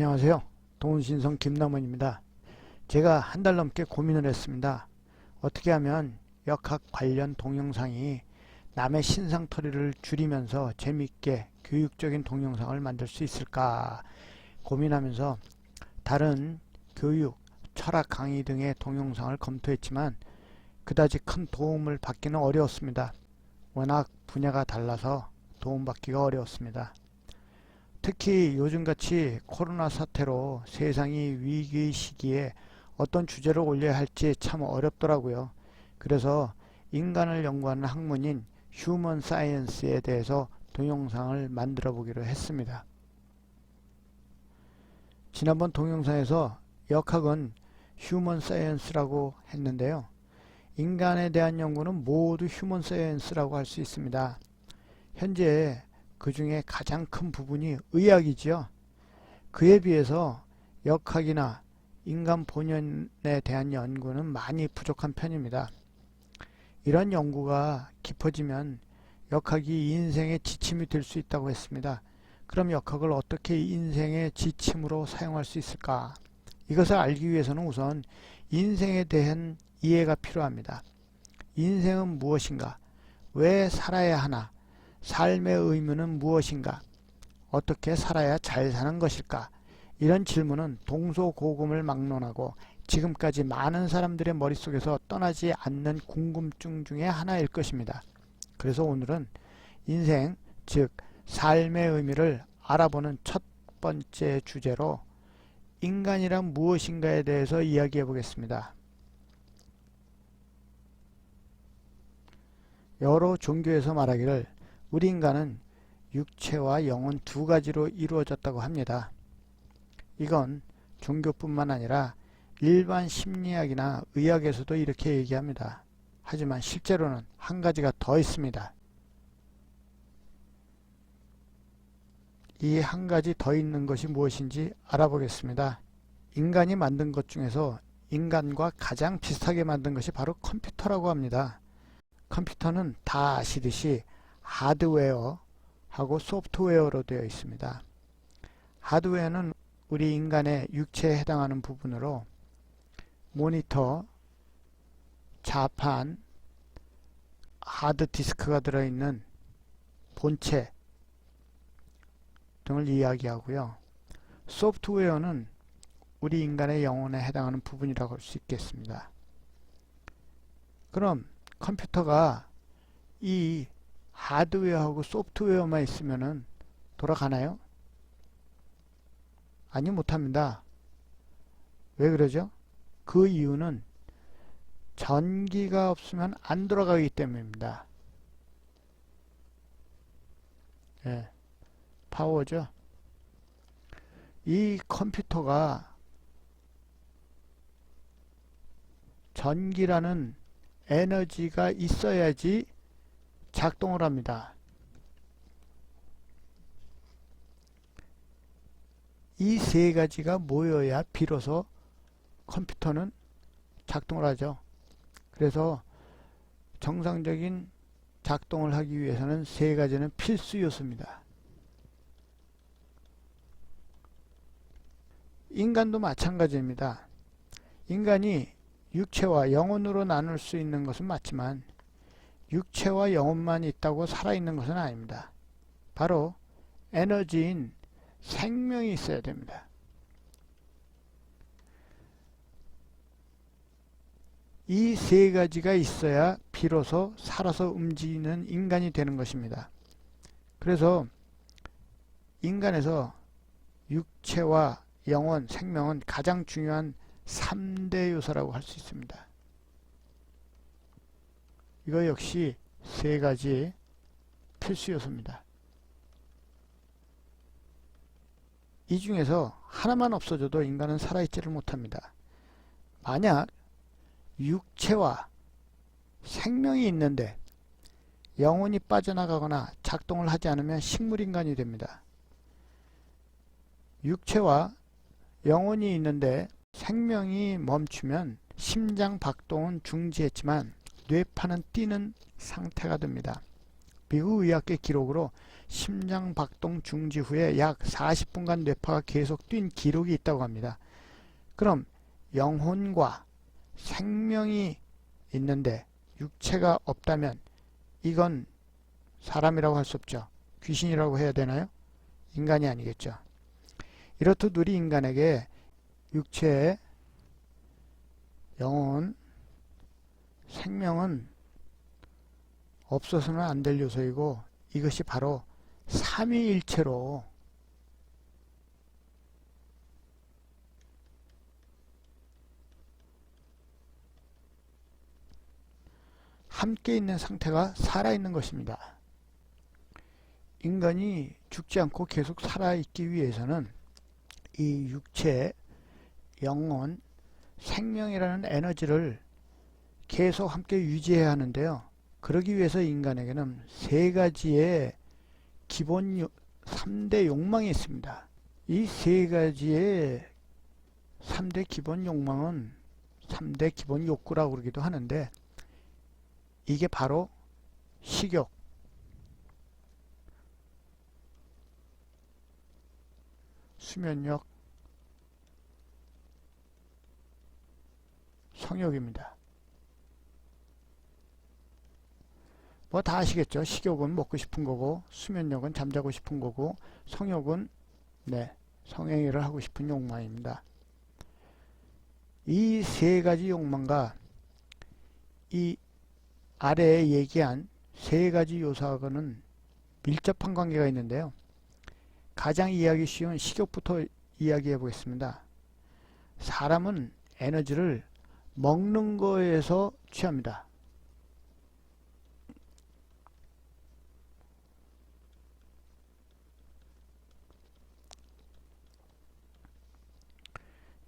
안녕하세요. 동훈신성 김남원입니다. 제가 한 달 넘게 고민을 했습니다. 어떻게 하면 역학 관련 동영상이 남의 신상털이를 줄이면서 재미있게 교육적인 동영상을 만들 수 있을까 고민하면서 다른 교육, 철학 강의 등의 동영상을 검토했지만 그다지 큰 도움을 받기는 어려웠습니다. 워낙 분야가 달라서 도움받기가 어려웠습니다. 특히 요즘같이 코로나 사태로 세상이 위기 시기에 어떤 주제를 올려야 할지 참 어렵더라고요. 그래서 인간을 연구하는 학문인 휴먼 사이언스에 대해서 동영상을 만들어 보기로 했습니다. 지난번 동영상에서 역학은 휴먼 사이언스라고 했는데요. 인간에 대한 연구는 모두 휴먼 사이언스라고 할 수 있습니다. 현재 그 중에 가장 큰 부분이 의학이지요. 그에 비해서 역학이나 인간 본연에 대한 연구는 많이 부족한 편입니다. 이런 연구가 깊어지면 역학이 인생의 지침이 될 수 있다고 했습니다. 그럼 역학을 어떻게 인생의 지침으로 사용할 수 있을까? 이것을 알기 위해서는 우선 인생에 대한 이해가 필요합니다. 인생은 무엇인가? 왜 살아야 하나? 삶의 의무는 무엇인가? 어떻게 살아야 잘 사는 것일까? 이런 질문은 동서고금을 막론하고 지금까지 많은 사람들의 머릿속에서 떠나지 않는 궁금증 중에 하나일 것입니다. 그래서 오늘은 인생, 즉 삶의 의미를 알아보는 첫 번째 주제로 인간이란 무엇인가에 대해서 이야기해 보겠습니다. 여러 종교에서 말하기를 우리 인간은 육체와 영혼 두 가지로 이루어졌다고 합니다. 이건 종교뿐만 아니라 일반 심리학이나 의학에서도 이렇게 얘기합니다. 하지만 실제로는 한 가지가 더 있습니다. 이 한 가지 더 있는 것이 무엇인지 알아보겠습니다. 인간이 만든 것 중에서 인간과 가장 비슷하게 만든 것이 바로 컴퓨터라고 합니다. 컴퓨터는 다 아시듯이 하드웨어하고 소프트웨어로 되어 있습니다. 하드웨어는 우리 인간의 육체에 해당하는 부분으로 모니터, 자판, 하드디스크가 들어있는 본체 등을 이야기하고요. 소프트웨어는 우리 인간의 영혼에 해당하는 부분이라고 할 수 있겠습니다. 그럼 컴퓨터가 이 하드웨어하고 소프트웨어만 있으면 돌아가나요? 아니, 못합니다. 왜 그러죠? 그 이유는 전기가 없으면 안 돌아가기 때문입니다. 파워죠. 이 컴퓨터가 전기라는 에너지가 있어야지 작동을 합니다. 이 세 가지가 모여야 비로소 컴퓨터는 작동을 하죠. 그래서 정상적인 작동을 하기 위해서는 세 가지는 필수 요소입니다. 인간도 마찬가지입니다. 인간이 육체와 영혼으로 나눌 수 있는 것은 맞지만 육체와 영혼만 있다고 살아있는 것은 아닙니다. 바로 에너지인 생명이 있어야 됩니다. 이 세 가지가 있어야 비로소 살아서 움직이는 인간이 되는 것입니다. 그래서 인간에서 육체와 영혼, 생명은 가장 중요한 3대 요소라고 할 수 있습니다. 이거 역시 세 가지 필수 요소입니다. 이 중에서 하나만 없어져도 인간은 살아있지를 못합니다. 만약 육체와 생명이 있는데 영혼이 빠져나가거나 작동을 하지 않으면 식물인간이 됩니다. 육체와 영혼이 있는데 생명이 멈추면 심장 박동은 중지했지만 뇌파는 뛰는 상태가 됩니다. 미국 의학계 기록으로 심장 박동 중지 후에 약 40분간 뇌파가 계속 뛴 기록이 있다고 합니다. 그럼 영혼과 생명이 있는데 육체가 없다면 이건 사람이라고 할 수 없죠. 귀신이라고 해야 되나요? 인간이 아니겠죠. 이렇듯 우리 인간에게 육체, 영혼, 생명은 없어서는 안 될 요소이고 이것이 바로 삼위일체로 함께 있는 상태가 살아있는 것입니다. 인간이 죽지 않고 계속 살아있기 위해서는 이 육체, 영혼, 생명이라는 에너지를 계속 함께 유지해야 하는데요. 그러기 위해서 인간에게는 세 가지의 기본 3대 욕망이 있습니다. 이 세 가지의 3대 기본 욕망은 3대 기본 욕구라고 그러기도 하는데 이게 바로 식욕, 수면욕, 성욕입니다. 뭐 다 아시겠죠? 식욕은 먹고 싶은 거고 수면욕은 잠자고 싶은 거고 성욕은 성행위를 하고 싶은 욕망입니다. 이 세 가지 욕망과 이 아래에 얘기한 세 가지 요소하고는 밀접한 관계가 있는데요. 가장 이해하기 쉬운 식욕부터 이야기해 보겠습니다. 사람은 에너지를 먹는 거에서 취합니다.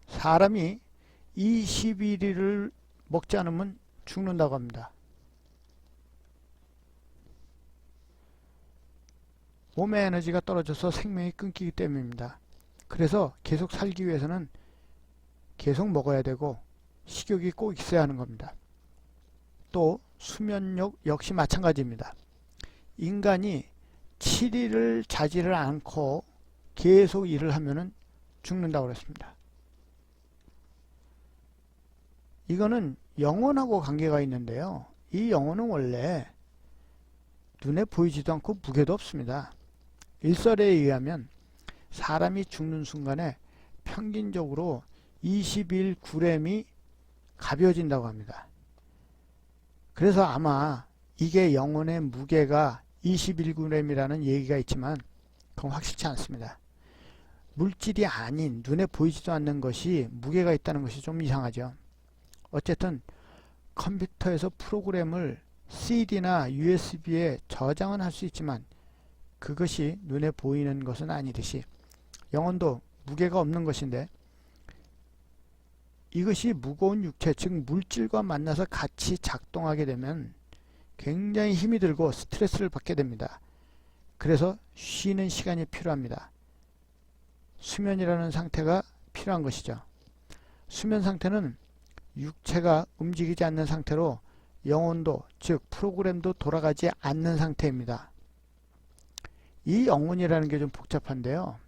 사람이 21일을 먹지 않으면 죽는다고 합니다. 몸의 에너지가 떨어져서 생명이 끊기기 때문입니다. 그래서 계속 살기 위해서는 계속 먹어야 되고 식욕이 꼭 있어야 하는 겁니다. 또 수면욕 역시 마찬가지입니다. 인간이 7일을 자지를 않고 계속 일을 하면은 죽는다고 그랬습니다. 이거는 영혼하고 관계가 있는데요. 이 영혼은 원래 눈에 보이지도 않고 무게도 없습니다. 일설에 의하면 사람이 죽는 순간에 평균적으로 21g이 가벼워진다고 합니다. 그래서 아마 이게 영혼의 무게가 21g이라는 얘기가 있지만 그건 확실치 않습니다. 물질이 아닌 눈에 보이지도 않는 것이 무게가 있다는 것이 좀 이상하죠. 어쨌든 컴퓨터에서 프로그램을 CD나 USB에 저장은 할 수 있지만 그것이 눈에 보이는 것은 아니듯이 영혼도 무게가 없는 것인데 이것이 무거운 육체, 즉 물질과 만나서 같이 작동하게 되면 굉장히 힘이 들고 스트레스를 받게 됩니다. 그래서 쉬는 시간이 필요합니다. 수면이라는 상태가 필요한 것이죠. 수면 상태는 육체가 움직이지 않는 상태로 영혼도 즉 프로그램도 돌아가지 않는 상태입니다. 이 영혼이라는 게 좀 복잡한데요.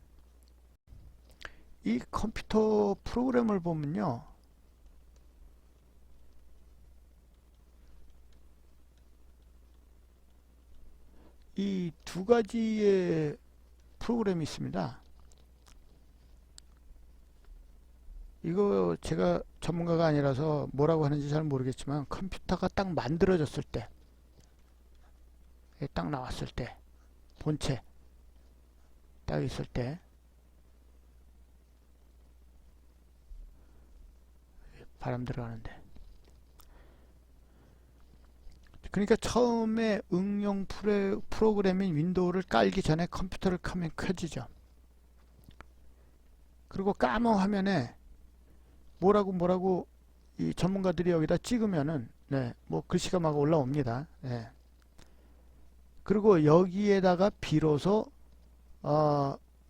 이 컴퓨터 프로그램을 보면요. 이 두 가지의 프로그램이 있습니다. 이거 제가 전문가가 아니라서 뭐라고 하는지 잘 모르겠지만 컴퓨터가 딱 만들어졌을 때, 딱 나왔을 때, 본체 딱 있을 때 바람 들어가는데 그러니까 처음에 응용 프로그램인 윈도우를 깔기 전에 컴퓨터를 켜면 켜지죠. 그리고 까만 화면에 뭐라고 이 전문가들이 여기다 찍으면은 뭐 글씨가 막 올라옵니다. 그리고 여기에다가 비로소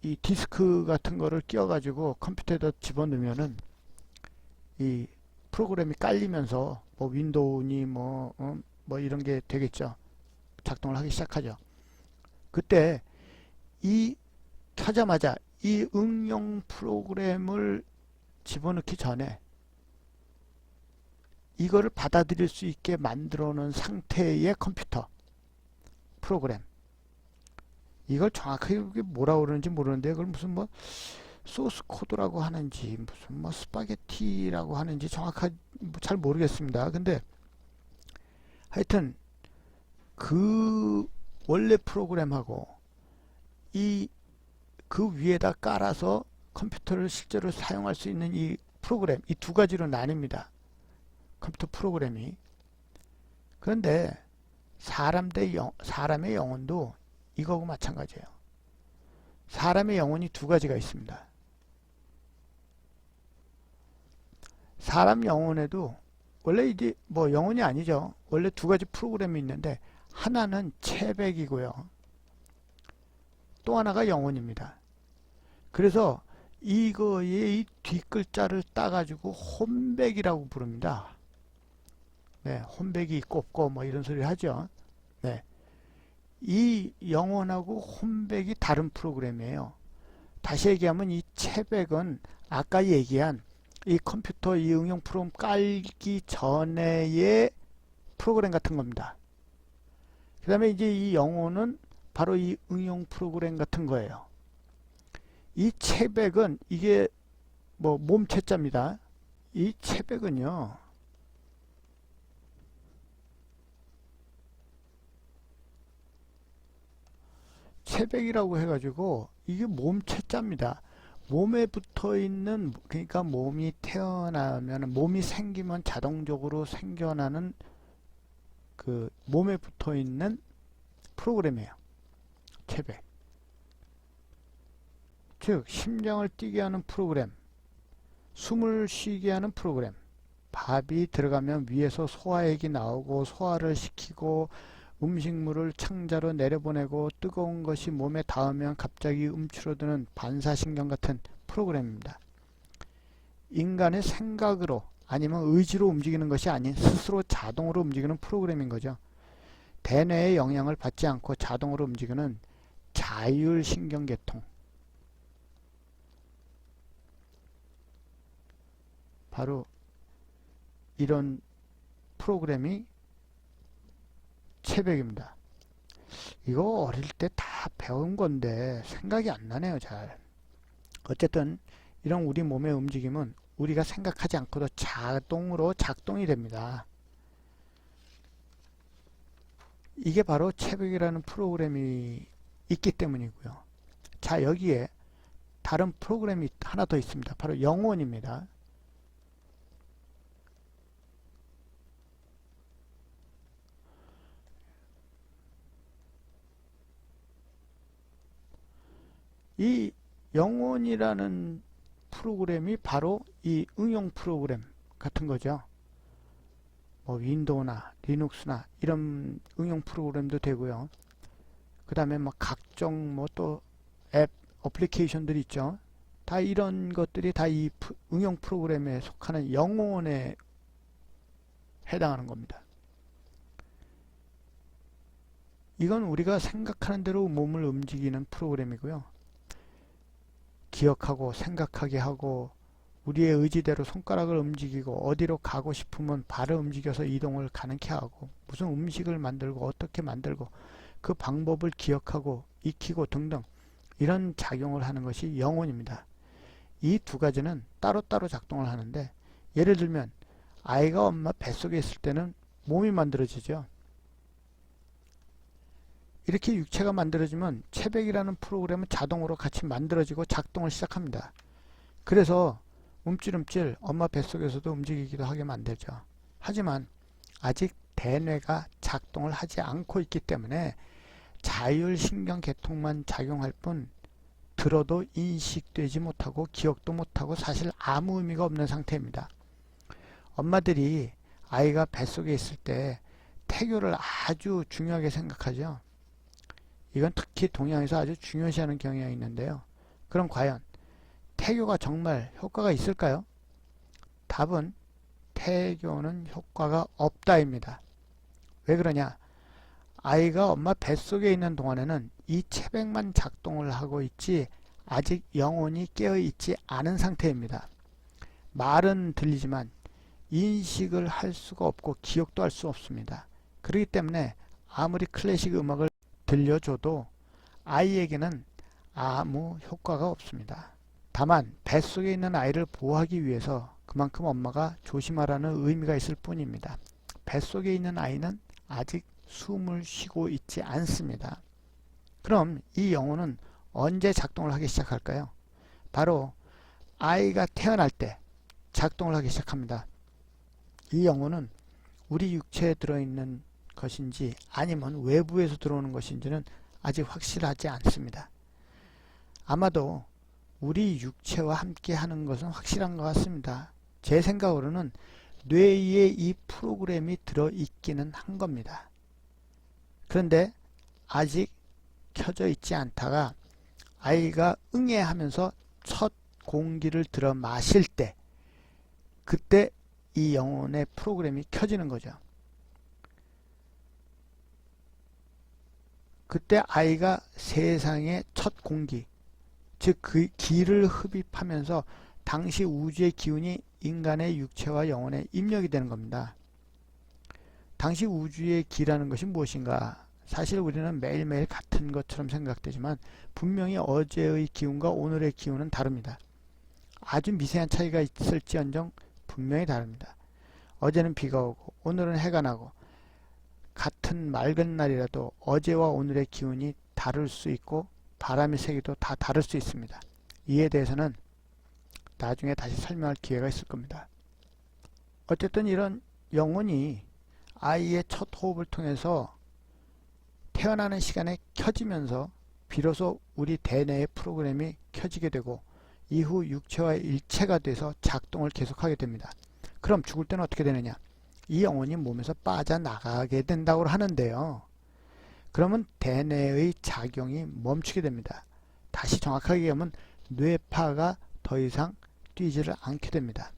이 디스크 같은 거를 끼워 가지고 컴퓨터에다 집어넣으면은 이 프로그램이 깔리면서 뭐 윈도우니 뭐 이런 게 되겠죠. 작동을 하기 시작하죠. 그때 이 켜자마자 이 응용 프로그램을 집어넣기 전에 이거를 받아들일 수 있게 만들어 놓은 상태의 컴퓨터 프로그램, 이걸 정확하게 뭐라고 그러는지 모르는데 그걸 무슨 뭐 소스 코드라고 하는지 무슨 뭐 스파게티라고 하는지 정확하게 잘 모르겠습니다. 근데 하여튼 그 원래 프로그램하고 이 그 위에다 깔아서 컴퓨터를 실제로 사용할 수 있는 이 프로그램, 이 두 가지로 나뉩니다. 컴퓨터 프로그램이. 그런데 사람의 영혼도 이거하고 마찬가지예요. 사람의 영혼이 두 가지가 있습니다. 사람 영혼에도 원래 이제 뭐 영혼이 아니죠. 원래 두 가지 프로그램이 있는데 하나는 체백이고요. 또 하나가 영혼입니다. 그래서 이거의 이 뒷글자를 따가지고 혼백이라고 부릅니다. 네, 혼백이 꼽고 뭐 이런 소리 하죠. 네, 이 영혼하고 혼백이 다른 프로그램이에요. 다시 얘기하면 이 체백은 아까 얘기한 이 컴퓨터 이 응용 프로그램 깔기 전에의 프로그램 같은 겁니다. 그 다음에 이제 이 영혼은 바로 이 응용 프로그램 같은 거예요. 이 체백은 이게 뭐 몸체자입니다. 이 체백은요, 체백이라고 해가지고 이게 몸체자입니다. 몸에 붙어 있는, 그러니까 몸이 태어나면, 몸이 생기면 자동적으로 생겨나는 그 몸에 붙어 있는 프로그램이에요. 체백. 즉 심장을 뛰게 하는 프로그램, 숨을 쉬게 하는 프로그램, 밥이 들어가면 위에서 소화액이 나오고 소화를 시키고 음식물을 창자로 내려보내고 뜨거운 것이 몸에 닿으면 갑자기 움츠러드는 반사신경 같은 프로그램입니다. 인간의 생각으로 아니면 의지로 움직이는 것이 아닌 스스로 자동으로 움직이는 프로그램인 거죠. 대뇌의 영향을 받지 않고 자동으로 움직이는 자율신경계통, 바로 이런 프로그램이 체백입니다. 이거 어릴 때 다 배운 건데 생각이 안 나네요, 잘. 어쨌든 이런 우리 몸의 움직임은 우리가 생각하지 않고도 자동으로 작동이 됩니다. 이게 바로 체백이라는 프로그램이 있기 때문이고요. 자, 여기에 다른 프로그램이 하나 더 있습니다. 바로 영혼입니다. 이 영혼이라는 프로그램이 바로 이 응용 프로그램 같은 거죠. 뭐 윈도우나 리눅스나 이런 응용 프로그램도 되고요. 그 다음에 뭐 각종 뭐 또 앱 어플리케이션들이 있죠. 다 이런 것들이 다 이 응용 프로그램에 속하는 영혼에 해당하는 겁니다. 이건 우리가 생각하는 대로 몸을 움직이는 프로그램이고요. 기억하고 생각하게 하고 우리의 의지대로 손가락을 움직이고 어디로 가고 싶으면 발을 움직여서 이동을 가능케 하고 무슨 음식을 만들고 어떻게 만들고 그 방법을 기억하고 익히고 등등 이런 작용을 하는 것이 영혼입니다. 이 두 가지는 따로따로 작동을 하는데 예를 들면 아이가 엄마 뱃속에 있을 때는 몸이 만들어지죠. 이렇게 육체가 만들어지면 체백이라는 프로그램은 자동으로 같이 만들어지고 작동을 시작합니다. 그래서 움찔움찔 엄마 뱃속에서도 움직이기도 하게 만들죠. 하지만 아직 대뇌가 작동을 하지 않고 있기 때문에 자율신경계통만 작용할 뿐 들어도 인식되지 못하고 기억도 못하고 사실 아무 의미가 없는 상태입니다. 엄마들이 아이가 뱃속에 있을 때 태교를 아주 중요하게 생각하죠. 이건 특히 동양에서 아주 중요시하는 경향이 있는데요. 그럼 과연 태교가 정말 효과가 있을까요? 답은 태교는 효과가 없다입니다. 왜 그러냐? 아이가 엄마 뱃속에 있는 동안에는 이 체백만 작동을 하고 있지 아직 영혼이 깨어 있지 않은 상태입니다. 말은 들리지만 인식을 할 수가 없고 기억도 할 수 없습니다. 그렇기 때문에 아무리 클래식 음악을 들려줘도 아이에게는 아무 효과가 없습니다. 다만 뱃속에 있는 아이를 보호하기 위해서 그만큼 엄마가 조심하라는 의미가 있을 뿐입니다. 뱃속에 있는 아이는 아직 숨을 쉬고 있지 않습니다. 그럼 이 영혼은 언제 작동을 하기 시작할까요? 바로 아이가 태어날 때 작동을 하기 시작합니다. 이 영혼은 우리 육체에 들어있는 것인지 아니면 외부에서 들어오는 것인지는 아직 확실하지 않습니다. 아마도 우리 육체와 함께 하는 것은 확실한 것 같습니다. 제 생각으로는 뇌에 이 프로그램이 들어있기는 한 겁니다. 그런데 아직 켜져 있지 않다가 아이가 응애하면서 첫 공기를 들어 마실 때 그때 이 영혼의 프로그램이 켜지는 거죠. 그때 아이가 세상의 첫 공기, 즉 그 기를 흡입하면서 당시 우주의 기운이 인간의 육체와 영혼에 입력이 되는 겁니다. 당시 우주의 기라는 것이 무엇인가? 사실 우리는 매일매일 같은 것처럼 생각되지만 분명히 어제의 기운과 오늘의 기운은 다릅니다. 아주 미세한 차이가 있을지언정 분명히 다릅니다. 어제는 비가 오고 오늘은 해가 나고 같은 맑은 날이라도 어제와 오늘의 기운이 다를 수 있고 바람의 세기도 다 다를 수 있습니다. 이에 대해서는 나중에 다시 설명할 기회가 있을 겁니다. 어쨌든 이런 영혼이 아이의 첫 호흡을 통해서 태어나는 시간에 켜지면서 비로소 우리 대뇌의 프로그램이 켜지게 되고 이후 육체와 일체가 돼서 작동을 계속하게 됩니다. 그럼 죽을 때는 어떻게 되느냐? 이 영혼이 몸에서 빠져나가게 된다고 하는데요. 그러면 대뇌의 작용이 멈추게 됩니다. 다시 정확하게 얘기하면 뇌파가 더 이상 뛰지를 않게 됩니다.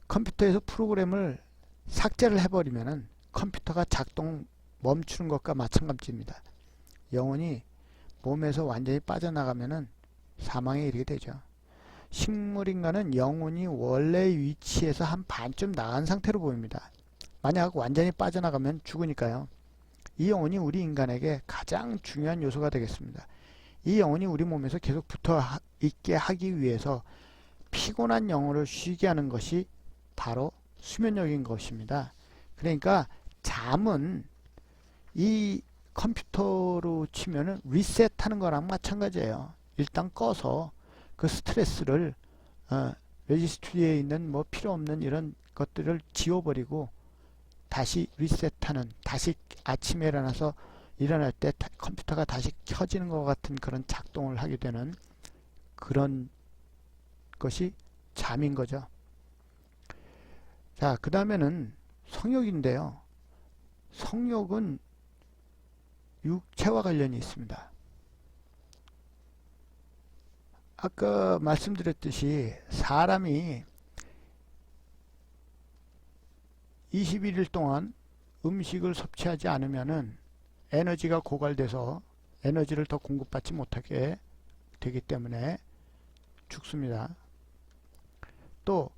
컴퓨터에서 프로그램을 삭제를 해버리면 컴퓨터가 작동 멈추는 것과 마찬가지입니다. 영혼이 몸에서 완전히 빠져나가면 사망에 이르게 되죠. 식물인간은 영혼이 원래 위치에서 한 반쯤 나간 상태로 보입니다. 만약 완전히 빠져나가면 죽으니까요. 이 영혼이 우리 인간에게 가장 중요한 요소가 되겠습니다. 이 영혼이 우리 몸에서 계속 붙어 있게 하기 위해서 피곤한 영혼을 쉬게 하는 것이 바로 수면력인 것입니다. 그러니까 잠은 이 컴퓨터로 치면은 리셋하는 거랑 마찬가지예요. 일단 꺼서 그 스트레스를 레지스트리에 있는 뭐 필요 없는 이런 것들을 지워버리고 다시 리셋하는, 다시 아침에 일어날 때 컴퓨터가 다시 켜지는 것 같은 그런 작동을 하게 되는 그런 것이 잠인 거죠. 자, 그 다음에는 성욕인데요. 성욕은 육체와 관련이 있습니다. 아까 말씀드렸듯이 사람이 21일 동안 음식을 섭취하지 않으면은 에너지가 고갈돼서 에너지를 더 공급받지 못하게 되기 때문에 죽습니다. 또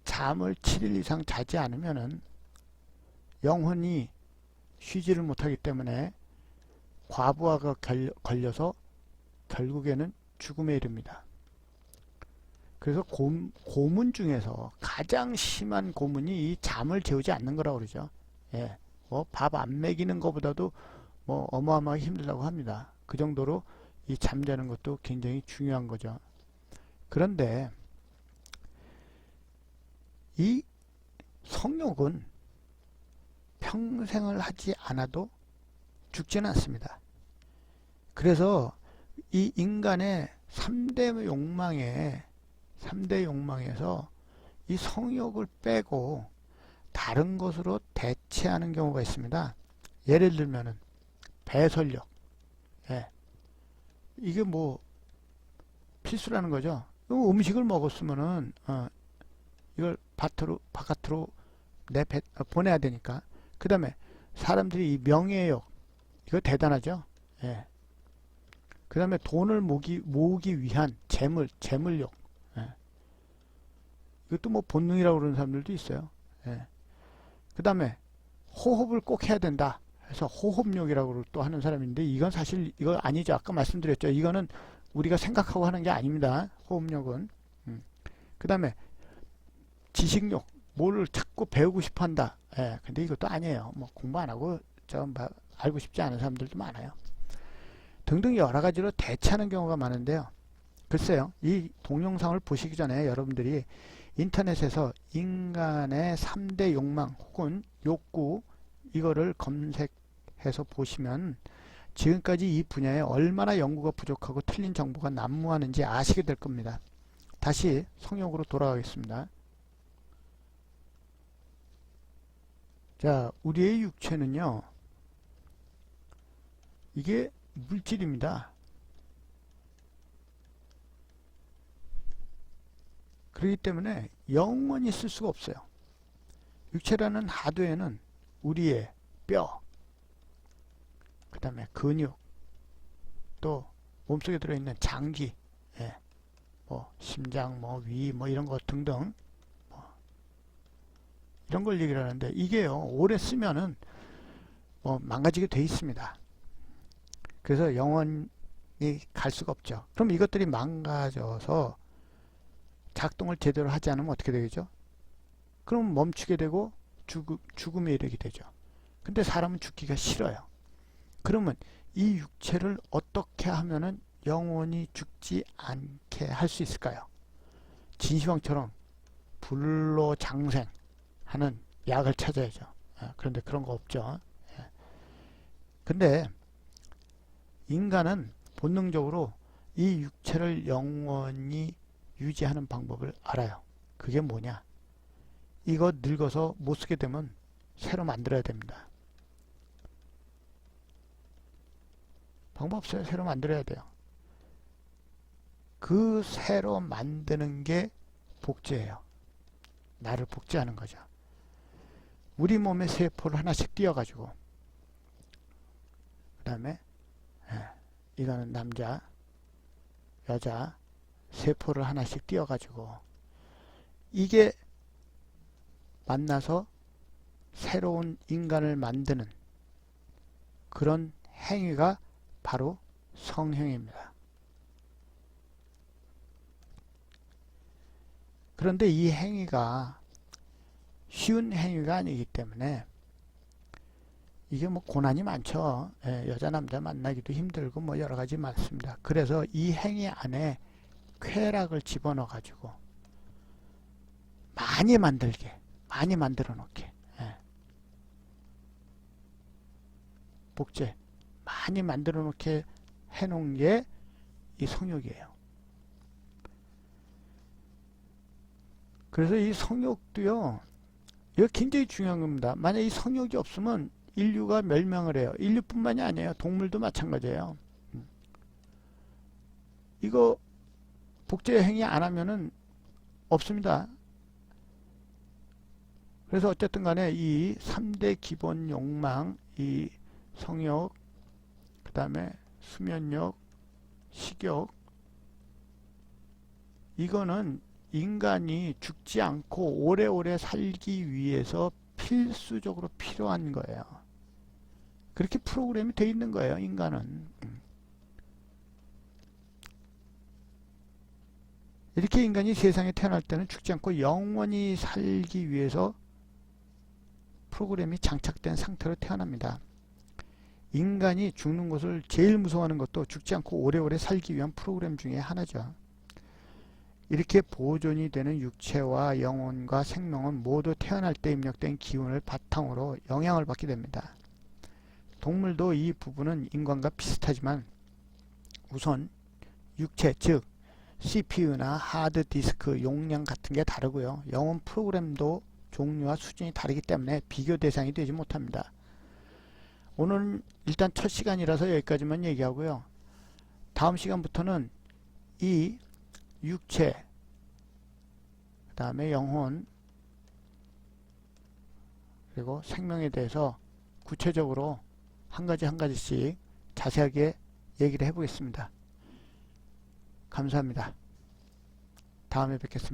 잠을 7일 이상 자지 않으면은 영혼이 쉬지를 못하기 때문에 과부하가 걸려서 결국에는 죽음에 이릅니다. 그래서 고문 중에서 가장 심한 고문이 이 잠을 재우지 않는 거라고 그러죠. 예, 뭐 밥 안 먹이는 것보다도 뭐 어마어마하게 힘들다고 합니다. 그 정도로 이 잠자는 것도 굉장히 중요한 거죠. 그런데 이 성욕은 평생을 하지 않아도 죽지는 않습니다. 그래서 이 인간의 3대 욕망에서 이 성욕을 빼고 다른 것으로 대체하는 경우가 있습니다. 예를 들면은 배설력. 예. 이게 뭐 필수라는 거죠. 음식을 먹었으면은 이걸 바깥으로 보내야 되니까. 그 다음에 사람들이 이 명예욕, 이거 대단하죠. 예. 그 다음에 돈을 모으기 위한 재물욕. 예. 이것도 뭐 본능이라고 그러는 사람들도 있어요. 예. 그 다음에 호흡을 꼭 해야 된다 해서 호흡욕이라고 또 하는 사람이 있는데, 이건 사실 이거 아니죠. 아까 말씀드렸죠. 이거는 우리가 생각하고 하는 게 아닙니다. 호흡욕은. 그 다음에 지식욕, 뭐를 자꾸 배우고 싶어 한다. 예. 근데 이것도 아니에요. 뭐 공부 안 하고 알고 싶지 않은 사람들도 많아요. 등등 여러 가지로 대체하는 경우가 많은데요. 글쎄요, 이 동영상을 보시기 전에 여러분들이 인터넷에서 인간의 3대 욕망 혹은 욕구, 이거를 검색해서 보시면 지금까지 이 분야에 얼마나 연구가 부족하고 틀린 정보가 난무하는지 아시게 될 겁니다. 다시 성욕으로 돌아가겠습니다. 자, 우리의 육체는요, 이게 물질입니다. 그렇기 때문에 영원히 쓸 수가 없어요. 육체라는 하드웨어는 우리의 뼈, 그 다음에 근육, 또 몸속에 들어있는 장기, 예, 뭐 심장, 뭐 위, 뭐 이런 것 등등, 뭐 이런 걸 얘기를 하는데, 이게요 오래 쓰면은 뭐 망가지게 돼 있습니다. 그래서 영원히 갈 수가 없죠. 그럼 이것들이 망가져서 작동을 제대로 하지 않으면 어떻게 되겠죠? 그럼 멈추게 되고 죽음에 이르게 되죠. 근데 사람은 죽기가 싫어요. 그러면 이 육체를 어떻게 하면은 영원히 죽지 않게 할 수 있을까요? 진시황처럼 불로장생하는 약을 찾아야죠. 그런데 그런 거 없죠. 근데 인간은 본능적으로 이 육체를 영원히 유지하는 방법을 알아요. 그게 뭐냐? 이거 늙어서 못 쓰게 되면 새로 만들어야 됩니다. 방법 없어요. 새로 만들어야 돼요. 그 새로 만드는 게 복제예요. 나를 복제하는 거죠. 우리 몸에 세포를 하나씩 띄워가지고, 그 다음에 이거는 남자, 여자 세포를 하나씩 띄워가지고, 이게 만나서 새로운 인간을 만드는 그런 행위가 바로 성행위입니다. 그런데 이 행위가 쉬운 행위가 아니기 때문에 이게 뭐 고난이 많죠. 여자 남자 만나기도 힘들고 뭐 여러 가지 많습니다. 그래서 이 행위 안에 쾌락을 집어넣어 가지고 많이 만들게, 많이 만들어 놓게, 복제 많이 만들어 놓게 해놓은 게 이 성욕이에요. 그래서 이 성욕도요, 이거 굉장히 중요한 겁니다. 만약 이 성욕이 없으면 인류가 멸망을 해요. 인류뿐만이 아니에요. 동물도 마찬가지예요. 이거 복제 행위 안 하면은 없습니다. 그래서 어쨌든 간에 이 3대 기본 욕망, 이 성욕, 그 다음에 수면욕, 식욕, 이거는 인간이 죽지 않고 오래오래 살기 위해서 필수적으로 필요한 거예요. 그렇게 프로그램이 돼 있는 거예요, 인간은. 이렇게 인간이 세상에 태어날 때는 죽지 않고 영원히 살기 위해서 프로그램이 장착된 상태로 태어납니다. 인간이 죽는 것을 제일 무서워하는 것도 죽지 않고 오래오래 살기 위한 프로그램 중에 하나죠. 이렇게 보존이 되는 육체와 영혼과 생명은 모두 태어날 때 입력된 기운을 바탕으로 영향을 받게 됩니다. 동물도 이 부분은 인간과 비슷하지만 우선 육체, 즉 CPU나 하드디스크 용량 같은 게 다르고요. 영혼 프로그램도 종류와 수준이 다르기 때문에 비교 대상이 되지 못합니다. 오늘은 일단 첫 시간이라서 여기까지만 얘기하고요. 다음 시간부터는 이 육체, 그 다음에 영혼, 그리고 생명에 대해서 구체적으로 한 가지 한 가지씩 자세하게 얘기를 해보겠습니다. 감사합니다. 다음에 뵙겠습니다.